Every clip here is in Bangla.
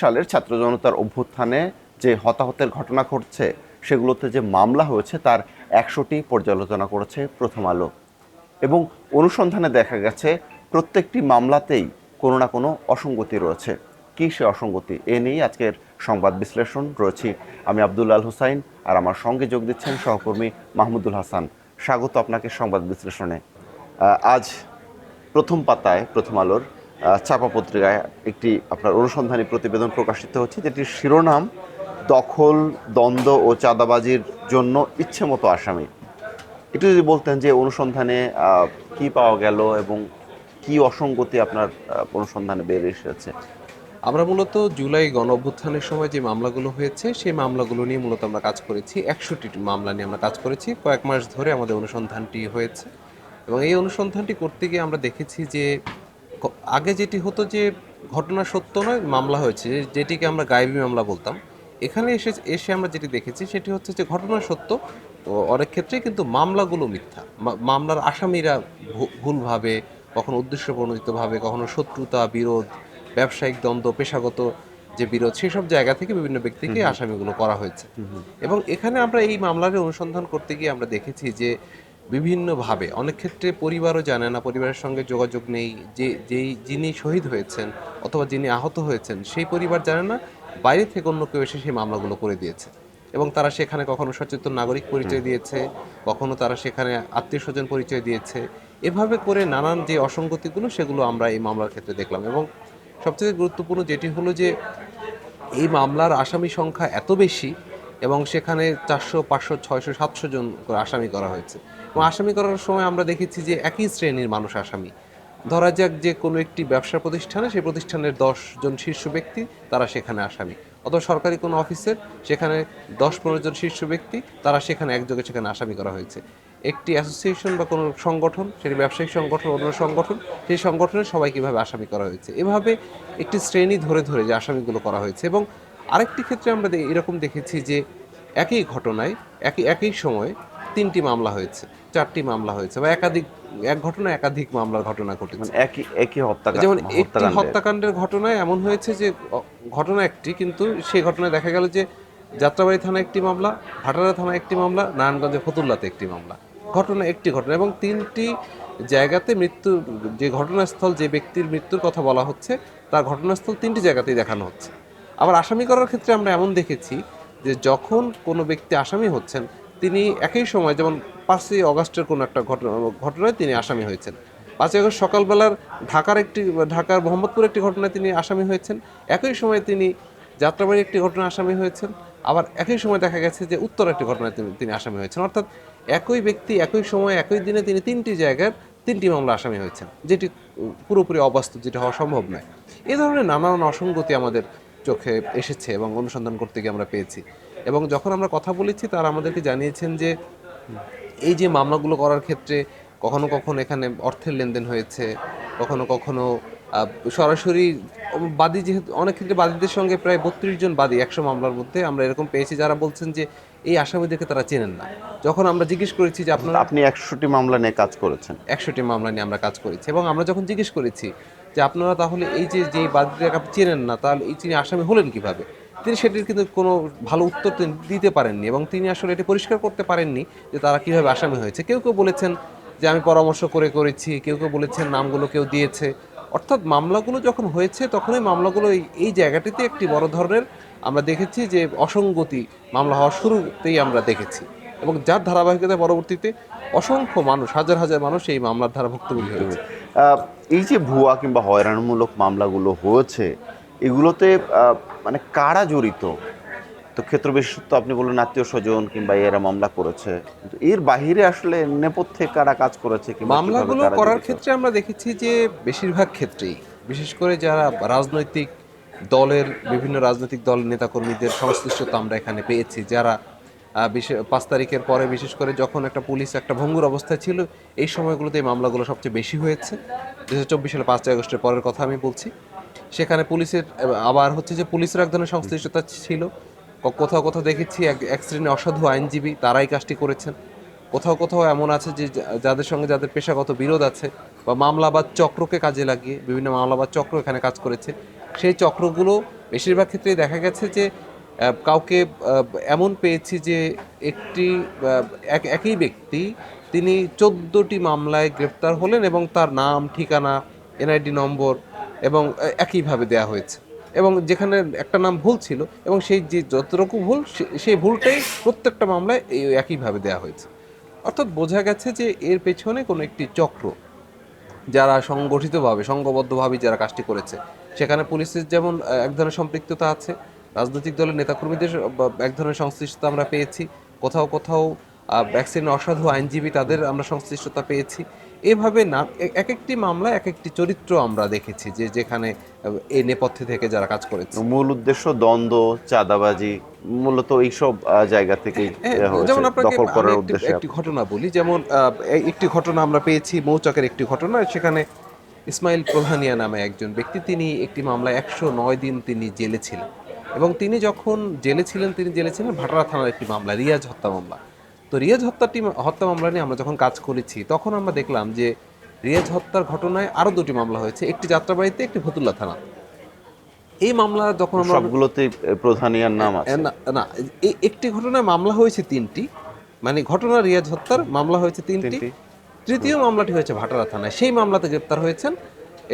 সালের ছাত্র জনতার অভ্যুত্থানে যে হতাহতের ঘটনা ঘটছে সেগুলোতে যে মামলা হয়েছে তার ১০০টি পর্যালোচনা করেছে প্রথম আলো। এবং অনুসন্ধানে দেখা গেছে প্রত্যেকটি মামলাতেই কোনো না কোনো অসঙ্গতি রয়েছে। কী সে অসঙ্গতি, এ নিয়েই আজকের সংবাদ বিশ্লেষণ রয়েছি। আমি আব্দুল্লাহ হুসাইন, আর আমার সঙ্গে যোগ দিচ্ছেন সহকর্মী মাহমুদুল হাসান। স্বাগত আপনাকে সংবাদ বিশ্লেষণে। আজ প্রথম পাতায় প্রথম আলোর ছাপা পত্রিকায় একটি আপনার অনুসন্ধানী প্রতিবেদন প্রকাশিত হচ্ছে, যেটির শিরোনাম দখল, দ্বন্দ্ব ও চাঁদাবাজির জন্য ইচ্ছে মতো আসামি। একটু যদি বলতেন যে অনুসন্ধানে কি পাওয়া গেল এবং কি অসঙ্গতি আপনার অনুসন্ধানে বেরিয়ে এসেছে। আমরা মূলত জুলাই গণ অভ্যুত্থানের সময় যে মামলাগুলো হয়েছে সেই মামলাগুলো নিয়ে মূলত আমরা কাজ করেছি। ১০০টি মামলা নিয়ে আমরা কাজ করেছি। কয়েক মাস ধরে আমাদের অনুসন্ধানটি হয়েছে এবং এই অনুসন্ধানটি করতে গিয়ে আমরা দেখেছি যে আগে যেটি হতো যে ঘটনা সত্য নয় মামলা হয়েছে, যেটিকে আমরা গায়েবী মামলা বলতাম। এখানে এসে এসে আমরা যেটি দেখেছি সেটি হচ্ছে যে ঘটনা সত্য, অনেক ক্ষেত্রে কিন্তু মামলাগুলো মিথ্যা। মামলার আসামিরা ভুলভাবে, কখনো উদ্দেশ্যপ্রণোদিতভাবে, কখনো শত্রুতা, বিরোধ, ব্যবসায়িক দ্বন্দ্ব, পেশাগত যে বিরোধ, সেসব জায়গা থেকে বিভিন্ন ব্যক্তিকে আসামিগুলো করা হয়েছে। এবং এখানে আমরা এই মামলার অনুসন্ধান করতে গিয়ে আমরা দেখেছি যে বিভিন্নভাবে অনেক ক্ষেত্রে পরিবারও জানে না, পরিবারের সঙ্গে যোগাযোগ নেই, যিনি শহীদ হয়েছেন অথবা যিনি আহত হয়েছেন সেই পরিবার জানে না, বাইরে থেকে অন্য কেউ এসে সেই মামলাগুলো করে দিয়েছে। এবং তারা সেখানে কখনো সচেতন নাগরিক পরিচয় দিয়েছে, কখনো তারা সেখানে আত্মীয় স্বজন পরিচয় দিয়েছে। এভাবে করে নানান যে অসঙ্গতিগুলো সেগুলো আমরা এই মামলার ক্ষেত্রে দেখলাম। এবং সবচেয়ে গুরুত্বপূর্ণ যেটি হলো যে এই মামলার আসামি সংখ্যা এত বেশি এবং সেখানে 400, 500, 600, 700 জন করে আসামি করা হয়েছে। এবং আসামি করার সময় আমরা দেখেছি যে একই শ্রেণীর মানুষ আসামি। ধরা যাক যে কোনো একটি ব্যবসা প্রতিষ্ঠানে, সেই প্রতিষ্ঠানের 10 জন শীর্ষ ব্যক্তি তারা সেখানে আসামি, অথবা সরকারি কোনো অফিসের সেখানে 10-15 জন শীর্ষ ব্যক্তি তারা সেখানে একযোগে সেখানে আসামি করা হয়েছে। একটি অ্যাসোসিয়েশন বা কোনো সংগঠন, সেটি ব্যবসায়িক সংগঠন, অন্য সংগঠন, সেই সংগঠনের সবাই কীভাবে আসামি করা হয়েছে, এভাবে একটি শ্রেণী ধরে ধরে যে আসামিগুলো করা হয়েছে। এবং আরেকটি ক্ষেত্রে আমরা এরকম দেখেছি যে একই ঘটনায় একই সময়ে 3টি মামলা হয়েছে, 4টি মামলা হয়েছে, বা এক ঘটনায় একাধিক মামলার ঘটনা ঘটেছে। মানে একই একই যেমন একটি হত্যাকাণ্ডের ঘটনায় এমন হয়েছে যে ঘটনা একটি, কিন্তু সেই ঘটনায় দেখা গেল যে যাত্রাবাড়ি থানায় একটি মামলা, ভাটারা থানায় একটি মামলা, নারায়ণগঞ্জের ফতুল্লাতে একটি মামলা। একটি ঘটনা এবং 3টি জায়গাতে মৃত্যু, যে ঘটনাস্থল, যে ব্যক্তির মৃত্যুর কথা বলা হচ্ছে তার ঘটনাস্থল 3টি জায়গাতেই দেখানো হচ্ছে। আবার আসামি করার ক্ষেত্রে আমরা এমন দেখেছি যে যখন কোনো ব্যক্তি আসামি হচ্ছেন তিনি একই সময়, যেমন 5ই অগাস্টের কোনো একটা ঘটনায় তিনি আসামি হয়েছেন, 5ই আগস্ট সকালবেলার ঢাকার মোহাম্মদপুর একটি ঘটনায় তিনি আসামি হয়েছেন, একই সময় তিনি যাত্রাবাড়ির একটি ঘটনায় আসামি হয়েছেন, আবার একই সময় দেখা গেছে যে উত্তর একটি ঘটনায় তিনি আসামি হয়েছেন। অর্থাৎ একই ব্যক্তি একই সময় একই দিনে তিনি 3টি জায়গার 3টি মামলা আসামি হয়েছেন, যেটি পুরোপুরি অবাস্তব, যেটি হওয়া সম্ভব নয়। এ ধরনের নানান অসঙ্গতি আমাদের চোখে এসেছে এবং অনুসন্ধান করতে গিয়ে আমরা পেয়েছি। এবং যখন আমরা কথা বলেছি তারা আমাদেরকে জানিয়েছেন যে এই যে মামলাগুলো করার ক্ষেত্রে কখনো কখনো এখানে অর্থের লেনদেন হয়েছে, কখনো কখনো সরাসরি বাদী, যেহেতু অনেক ক্ষেত্রে বাদীদের সঙ্গে প্রায় 32 জন বাদী 100 মামলার মধ্যে আমরা এরকম পেয়েছি যারা বলছেন যে এই আসামিদেরকে তারা চেনেন না। যখন আমরা জিজ্ঞেস করেছি যে আপনি 100টি মামলা নিয়ে কাজ করেছেন। 100টি মামলা নিয়ে আমরা কাজ করেছি এবং আমরা যখন জিজ্ঞেস করেছি যে আপনারা তাহলে এই যে বাদীদেরকে আপনি চেনেন না, তাহলে এই তিনি আসামি হলেন কিভাবে, তিনি সেটির কিন্তু কোনো ভালো উত্তর তিনি দিতে পারেননি এবং তিনি আসলে এটি পরিষ্কার করতে পারেননি যে তারা কীভাবে আসামি হয়েছে। কেউ কেউ বলেছেন যে আমি পরামর্শ করে করেছি, কেউ কেউ বলেছেন নামগুলো কেউ দিয়েছে। অর্থাৎ মামলাগুলো যখন হয়েছে তখনই মামলাগুলো এই জায়গাটিতে একটি বড় ধরনের আমরা দেখেছি যে অসঙ্গতি মামলা হওয়ার শুরুতেই আমরা দেখেছি, এবং যার ধারাবাহিকতায় পরবর্তীতে অসংখ্য মানুষ, হাজার হাজার মানুষ এই মামলার ধারা ভুক্তভোগী হয়েছে। এই যে ভুয়া কিংবা হয়রানিমূলক মামলাগুলো হয়েছে, এগুলোতে মানে কারা জড়িত? তো ক্ষেত্র বিশেষত্ব আপনি বললেন আত্মীয় স্বজন কিংবা এরা মামলা করেছে, কিন্তু এর বাহিরে আসলে নেপথ্যে কারা কাজ করেছে কিংবা মামলাগুলো করার ক্ষেত্রে আমরা দেখেছি যে বেশিরভাগ ক্ষেত্রেই, বিশেষ করে যারা রাজনৈতিক দলের, বিভিন্ন রাজনৈতিক দলের নেতাকর্মীদের সংশ্লিষ্টতা আমরা এখানে পেয়েছি, যারা 5 তারিখের পরে, বিশেষ করে যখন পুলিশ একটা ভঙ্গুর অবস্থায় ছিল, এই সময়গুলোতে এই মামলাগুলো সবচেয়ে বেশি হয়েছে। 2024 সালে 5ই আগস্টের পরের কথা আমি বলছি। সেখানে পুলিশের আবার হচ্ছে যে পুলিশের এক ধরনের সংশ্লিষ্টতা ছিল। কোথাও কোথাও দেখেছি এক শ্রেণীর অসাধু আইনজীবী তারাই কাজটি করেছেন। কোথাও কোথাও এমন আছে যে যাদের সঙ্গে যাদের পেশাগত বিরোধ আছে বা মামলাবাদ চক্রকে কাজে লাগিয়ে বিভিন্ন মামলাবাদ চক্র এখানে কাজ করেছে। সেই চক্রগুলো বেশিরভাগ ক্ষেত্রেই দেখা গেছে যে কাউকে এমন পেয়েছি যে একটি একই ব্যক্তি তিনি 14টি মামলায় গ্রেপ্তার হলেন এবং তার নাম, ঠিকানা, এনআইডি নম্বর এবং একইভাবে দেয়া হয়েছে, এবং যেখানে একটা নাম ভুল ছিল এবং সেই যে যতটুকু ভুল সেই ভুলটাই প্রত্যেকটা মামলায় একইভাবে দেয়া হয়েছে। অর্থাৎ বোঝা গেছে যে এর পেছনে কোনো একটি চক্র, যারা সংগঠিতভাবে সংঘবদ্ধভাবে যারা কাজটি করেছে, সেখানে পুলিশের যেমন এক ধরনের সম্পৃক্ততা আছে, রাজনৈতিক দলের নেতাকর্মীদের এক ধরনের সংশ্লিষ্টতা আমরা পেয়েছি, কোথাও কোথাও ভ্যাকসিনের অসাধু আইনজীবী তাদের আমরা সংশ্লিষ্টতা পেয়েছি। এভাবে না এক একটি মামলায় এক একটি চরিত্র আমরা দেখেছি যে যেখানে এই নেপথ্যে থেকে যারা কাজ করেছে। মূল উদ্দেশ্য দ্বন্দ্ব, চাঁদাবাজি, মূলত এইসব জায়গা থেকেই হয়েছে, যেমন আপনাকে দখল আমি করার একটি উদ্দেশ্যে। একটি ঘটনা বলি, যেমন একটি ঘটনা আমরা পেয়েছি মৌচাকের একটি ঘটনা, সেখানে ইসমাইল প্রধানিয়া নামে একজন ব্যক্তি, তিনি একটি মামলায় 109 দিন তিনি জেলে ছিলেন, এবং তিনি যখন জেলে ছিলেন তিনি জেলে ছিলেন ভাটারা থানার একটি মামলা, রিয়াজ হত্যা মামলা। তো রিয়াজ হত্যা মামলা নিয়ে আমরা যখন কাজ করেছি তখন আমরা দেখলাম যে রিয়াজ হত্যার ঘটনায় আরও দুটি মামলা হয়েছে, একটি যাত্রাবাড়িতে, একটি ফতুল্লা থানা। এই মামলা যখন আমরা সবগুলোতেই প্রধানিয়ার নাম আছে। না না, একটি ঘটনায় মামলা হয়েছে 3টি, মানে ঘটনা রিয়াজ হত্যার মামলা হয়েছে 3টি। তিনটি। তৃতীয় মামলাটি হয়েছে ভাটারা থানায়, সেই মামলাতে গ্রেপ্তার হয়েছেন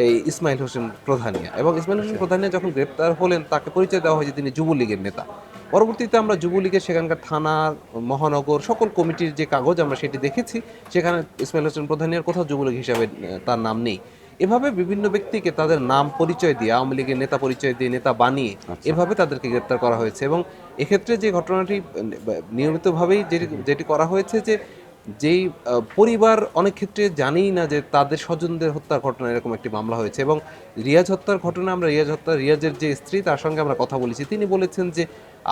এই ইসমাইল হোসেন প্রধানিয়া, এবং ইসমাইল হোসেন প্রধানিয়া যখন গ্রেপ্তার হলেন তাকে পরিচয় দেওয়া হয়েছে তিনি যুবলীগের নেতা। পরবর্তীতে আমরা যুবলীগের সেখানকার থানার, মহানগর সকল কমিটির যে কাগজ আমরা সেটি দেখেছি, সেখানে ইসমাইল হোসেন প্রধানিয়ার কোথাও যুবলীগ হিসাবে তার নাম নেই। এভাবে বিভিন্ন ব্যক্তিকে তাদের নাম পরিচয় দিয়ে, আওয়ামী লীগের নেতা পরিচয় দিয়ে, নেতা বানিয়ে এভাবে তাদেরকে গ্রেপ্তার করা হয়েছে। এবং এক্ষেত্রে যে ঘটনাটি নিয়মিতভাবেই যেটি করা হয়েছে যে যেই পরিবার অনেক ক্ষেত্রে জানেই না যে তাদের স্বজনদের হত্যার ঘটনা এরকম একটি মামলা হয়েছে। এবং রিয়াজ হত্যার ঘটনা আমরা রিয়াজের যে স্ত্রী তার সঙ্গে আমরা কথা বলেছি, তিনি বলেছেন যে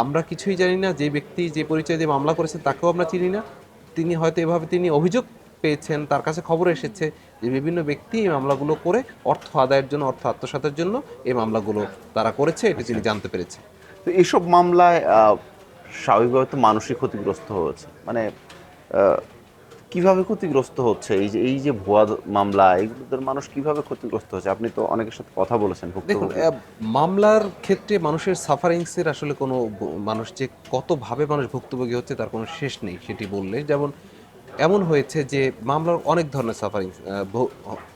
আমরা কিছুই জানি না, যে ব্যক্তি যে পরিচয় দিয়ে মামলা করেছেন তাকেও আমরা চিনি না। তিনি হয়তো এভাবে তিনি অভিযোগ পেয়েছেন, তার কাছে খবর এসেছে যে বিভিন্ন ব্যক্তি এই মামলাগুলো করে অর্থ আদায়ের জন্য, অর্থ আত্মসাতের জন্য এই মামলাগুলো তারা করেছে, এটি তিনি জানতে পেরেছেন। তো এইসব মামলায় স্বাভাবিকভাবে তো মানুষই ক্ষতিগ্রস্ত হয়েছে, মানে কিভাবে ক্ষতিগ্রস্ত হচ্ছে এই যে ভুয়া মামলা, এগুলোদের মানুষ কিভাবে ক্ষতিগ্রস্ত হচ্ছে? আপনি তো অনেকের সাথে কথা বলেছেন দেখুন, ভুক্তভোগী। মামলার ক্ষেত্রে মানুষের সাফারিংসের আসলে কোনো মানুষ যে কতভাবে মানুষ ভুক্তভোগী হচ্ছে তার কোনো শেষ নেই সেটি বললে। যেমন এমন হয়েছে যে মামলার অনেক ধরনের সাফারিংস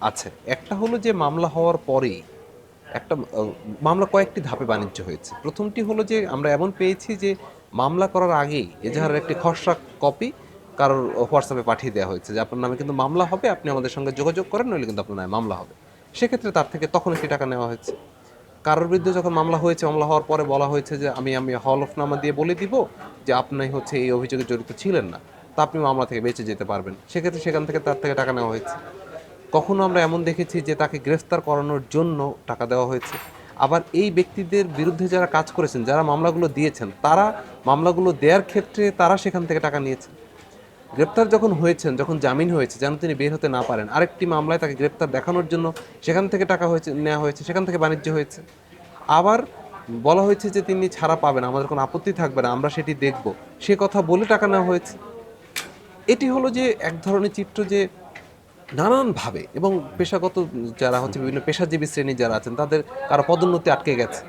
আছে। একটা হলো যে মামলা হওয়ার পরেই একটা মামলা কয়েকটি ধাপে বাণিজ্য হয়েছে। প্রথমটি হলো যে আমরা এমন পেয়েছি যে মামলা করার আগেই এজাহারের একটি খসড়া কপি কারোর হোয়াটসঅ্যাপে পাঠিয়ে দেওয়া হয়েছে যে আপনার নামে কিন্তু মামলা হবে, আপনি আমাদের সঙ্গে যোগাযোগ করেন, নইলে কিন্তু আপনার নামে মামলা হবে। সেক্ষেত্রে তার থেকে তখন একটি টাকা নেওয়া হয়েছে। কারোর বিরুদ্ধে যখন মামলা হয়েছে, মামলা হওয়ার পরে বলা হয়েছে যে আমি হলফনামা দিয়ে বলে দিব যে আপনি হচ্ছে এই অভিযোগে জড়িত ছিলেন না, তা আপনি মামলা থেকে বেঁচে যেতে পারবেন। সেক্ষেত্রে সেখান থেকে তার থেকে টাকা নেওয়া হয়েছে। কখনো আমরা এমন দেখেছি যে তাকে গ্রেফতার করানোর জন্য টাকা দেওয়া হয়েছে। আবার এই ব্যক্তিদের বিরুদ্ধে যারা কাজ করেছেন, যারা মামলাগুলো দিয়েছেন, তারা মামলাগুলো দেওয়ার ক্ষেত্রে তারা সেখান থেকে টাকা নিয়েছেন। গ্রেপ্তার যখন হয়েছেন, যখন জামিন হয়েছে, যেন তিনি বের হতে না পারেন, আরেকটি মামলায় তাকে গ্রেপ্তার দেখানোর জন্য সেখান থেকে টাকা নেওয়া হয়েছে, সেখান থেকে বাণিজ্য হয়েছে। আবার বলা হয়েছে যে তিনি ছাড়া পাবেন, আমাদের কোনো আপত্তি থাকবে না, আমরা সেটি দেখব, সে কথা বলে টাকা নেওয়া হয়েছে। এটি হলো যে এক ধরনের চিত্র যে নানানভাবে, এবং পেশাগত যারা হচ্ছে বিভিন্ন পেশাজীবী শ্রেণী যারা আছেন তাদের কারো পদোন্নতি আটকে গেছে,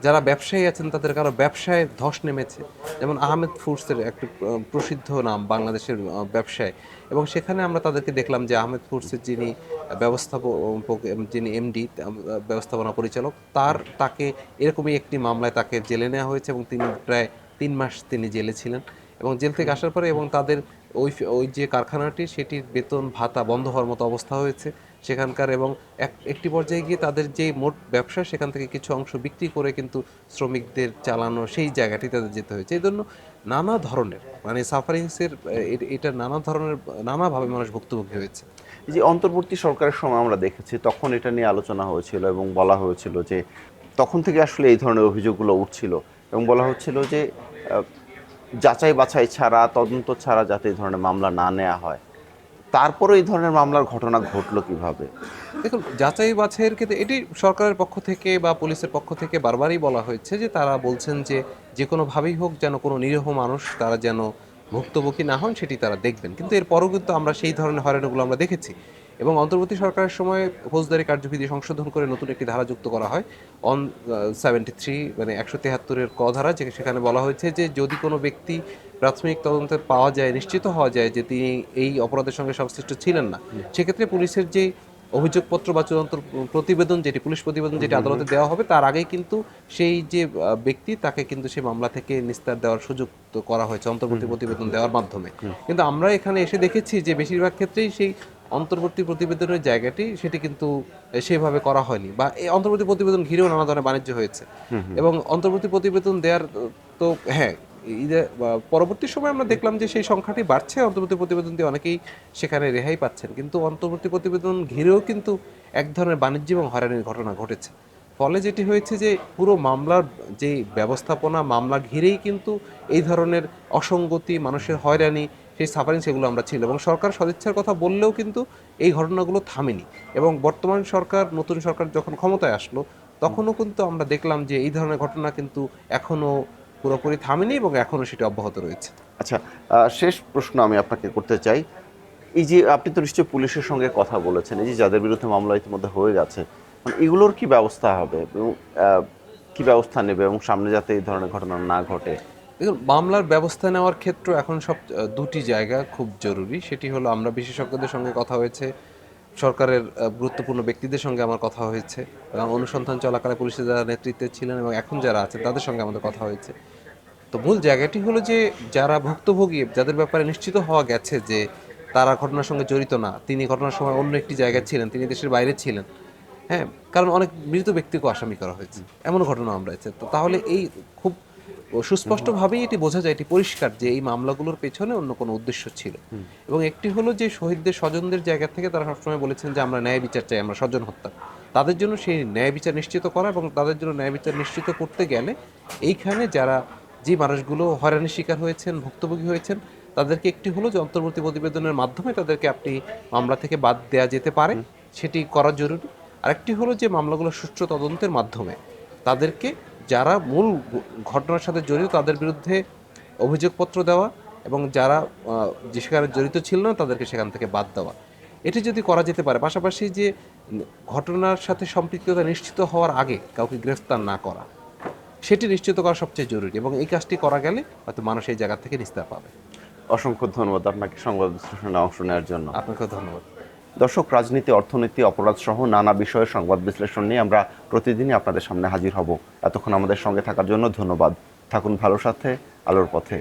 যারা ব্যবসায়ী আছেন তাদের কারো ব্যবসায় ধস নেমেছে। যেমন আহমেদ ফুডসের একটি প্রসিদ্ধ নাম বাংলাদেশের ব্যবসায়, এবং সেখানে আমরা তাদেরকে দেখলাম যে আহমেদ ফুডসের যিনি ব্যবস্থাপক, যিনি এমডি, ব্যবস্থাপনা পরিচালক, তাকে এরকমই একটি মামলায় তাকে জেলে নেওয়া হয়েছে, এবং তিনি প্রায় 3 মাস তিনি জেলে ছিলেন। এবং জেল থেকে আসার পরে এবং তাদের ওই যে কারখানাটি, সেটির বেতন ভাতা বন্ধ হওয়ার মতো অবস্থা হয়েছে সেখানকার, এবং একটি পর্যায়ে গিয়ে তাদের যে মোট ব্যবসা সেখান থেকে কিছু অংশ বিক্রি করে কিন্তু শ্রমিকদের চালানো সেই জায়গাটি তাদের যেতে হয়েছে। এই জন্য নানা ধরনের মানে সাফারিংসের এটা নানা ধরনের, নানাভাবে মানুষ ভুক্তভোগী হয়েছে। এই যে অন্তর্বর্তী সরকারের সময় আমরা দেখেছি, তখন এটা নিয়ে আলোচনা হয়েছিল এবং বলা হয়েছিল যে তখন থেকে আসলে এই ধরনের অভিযোগগুলো উঠছিল এবং বলা হচ্ছিল যে যাচাই বাছাই ছাড়া, তদন্ত ছাড়া যাতে এই ধরনের মামলা না নেওয়া হয়। তারপরে এই ধরনের মামলার ঘটনা ঘটলো কিভাবে? দেখুন, যাচাই বাছাইয়ের ক্ষেত্রে এটি সরকারের পক্ষ থেকে বা পুলিশের পক্ষ থেকে বারবারই বলা হয়েছে যে তারা বলছেন যে যে কোনোভাবেই হোক যেন কোনো নিরীহ মানুষ তারা যেন ভুক্তভোগী না হন সেটি তারা দেখবেন। কিন্তু এরপরও কিন্তু আমরা সেই ধরনের হয়রানিগুলো আমরা দেখেছি। এবং অন্তর্বর্তী সরকারের সময় ফৌজদারি কার্যবিধি সংশোধন করে নতুন একটি ধারা যুক্ত করা হয় অন 73, মানে 173-এর ক ধারা, সেখানে বলা হয়েছে যে যদি কোনো ব্যক্তি প্রাথমিক তদন্তে পাওয়া যায়, নিশ্চিত হওয়া যায় যে তিনি এই অপরাধের সঙ্গে সংশ্লিষ্ট ছিলেন না, সেক্ষেত্রে পুলিশের যে অভিযোগপত্র বা চূড়ান্ত প্রতিবেদন, যেটি পুলিশ প্রতিবেদন যেটি আদালতে দেওয়া হবে, তার আগেই কিন্তু সেই যে ব্যক্তি তাকে কিন্তু সেই মামলা থেকে নিস্তার দেওয়ার সুযোগ তো করা হয়েছে অন্তর্বর্তী প্রতিবেদন দেওয়ার মাধ্যমে। কিন্তু আমরা এখানে এসে দেখেছি যে বেশিরভাগ ক্ষেত্রেই সেই অন্তর্বর্তী প্রতিবেদনের জায়গাটি সেটি কিন্তু সেভাবে করা হয়নি, বা এই অন্তর্বর্তী প্রতিবেদন ঘিরেও নানা ধরনের বাণিজ্য হয়েছে। এবং অন্তর্বর্তী প্রতিবেদন দেওয়ার তো হ্যাঁ, পরবর্তী সময় আমরা দেখলাম যে সেই সংখ্যাটি বাড়ছে, অন্তর্বর্তী প্রতিবেদন দিয়ে অনেকেই সেখানে রেহাই পাচ্ছেন, কিন্তু অন্তর্বর্তী প্রতিবেদন ঘিরেও কিন্তু এক ধরনের বাণিজ্য এবং হয়রানির ঘটনা ঘটেছে। ফলে যেটি হয়েছে যে পুরো মামলার যে ব্যবস্থাপনা, মামলা ঘিরেই কিন্তু এই ধরনের অসঙ্গতি, মানুষের হয়রানি, সেই সাফারিং, সেগুলো আমরা ছিল। এবং সরকার সদিচ্ছার কথা বললেও কিন্তু এই ঘটনাগুলো থামেনি। এবং বর্তমান সরকার, নতুন সরকার যখন ক্ষমতায় আসলো, তখনও কিন্তু আমরা দেখলাম যে এই ধরনের ঘটনা কিন্তু এখনও পুরোপুরি থামেনি এবং এখনও সেটি অব্যাহত রয়েছে। আচ্ছা, শেষ প্রশ্ন আমি আপনাকে করতে চাই। এই যে আপনি তো নিশ্চয়ই পুলিশের সঙ্গে কথা বলেছেন, এই যে যাদের বিরুদ্ধে মামলা ইতিমধ্যে হয়ে গেছে, মানে এগুলোর কি ব্যবস্থা হবে এবং কি ব্যবস্থা নেবে এবং সামনে যাতে এই ধরনের ঘটনা না ঘটে? দেখুন, মামলার ব্যবস্থা নেওয়ার ক্ষেত্রে এখন দুটি জায়গা খুব জরুরি। সেটি হলো, আমরা বিশেষজ্ঞদের সঙ্গে কথা হয়েছে, সরকারের গুরুত্বপূর্ণ ব্যক্তিদের সঙ্গে আমার কথা হয়েছে, এবং অনুসন্ধান চলাকালে পুলিশের যারা নেতৃত্বে ছিলেন এবং এখন যারা আছেন তাদের সঙ্গে আমাদের কথা হয়েছে। তো মূল জায়গাটি হলো যে যারা ভুক্তভোগী, যাদের ব্যাপারে নিশ্চিত হওয়া গেছে যে তারা ঘটনার সঙ্গে জড়িত না, তিনি ঘটনার সময় অন্য একটি জায়গায় ছিলেন, তিনি দেশের বাইরে ছিলেন, হ্যাঁ, কারণ অনেক মৃত ব্যক্তিকেও আসামি করা হয়েছে, এমন ঘটনা আমরা হয়েছে। তো তাহলে এই খুব সুস্পষ্টভাবেই এটি বোঝা যায়, এটি পরিষ্কার যে এই মামলাগুলোর পেছনে অন্য কোনো উদ্দেশ্য ছিল। এবং একটি হলো যে শহীদদের স্বজনদের জায়গা থেকে তারা সবসময় বলেছেন যে আমরা ন্যায় বিচার চাই, আমরা স্বজন হত্যা, তাদের জন্য সেই ন্যায় বিচার নিশ্চিত করা, এবং তাদের জন্য ন্যায় বিচার নিশ্চিত করতে গেলে এইখানে যারা, যে মানুষগুলো হয়রানির শিকার হয়েছেন, ভুক্তভোগী হয়েছেন, তাদেরকে একটি হলো যে অন্তর্বর্তী প্রতিবেদনের মাধ্যমে তাদেরকে আপনি মামলা থেকে বাদ দেওয়া যেতে পারে, সেটি করা জরুরি। আরেকটি হলো যে মামলাগুলো সুষ্ঠু তদন্তের মাধ্যমে তাদেরকে, যারা মূল ঘটনার সাথে জড়িত, তাদের বিরুদ্ধে অভিযোগপত্র দেওয়া, এবং যারা যে সেখানে জড়িত ছিল না তাদেরকে সেখান থেকে বাদ দেওয়া, এটি যদি করা যেতে পারে, পাশাপাশি যে ঘটনার সাথে সম্পৃক্ততা নিশ্চিত হওয়ার আগে কাউকে গ্রেফতার না করা, সেটি নিশ্চিত করা সবচেয়ে জরুরি। এবং এই কাজটি করা গেলে হয়তো মানুষ এই জায়গা থেকে নিস্তার পাবে। অসংখ্য ধন্যবাদ আপনাকে সংবাদ বিশ্লেষণে অংশ নেওয়ার জন্য। আপনাকেও ধন্যবাদ। দর্শক, রাজনীতি, অর্থনীতি, অপরাধ সহ নানা বিষয়ে সংবাদ বিশ্লেষণ নিয়ে আমরা প্রতিদিনই আপনাদের সামনে হাজির হব। এতক্ষণ আমাদের সঙ্গে থাকার জন্য ধন্যবাদ। থাকুন ভালো সাথে, আলোর পথে।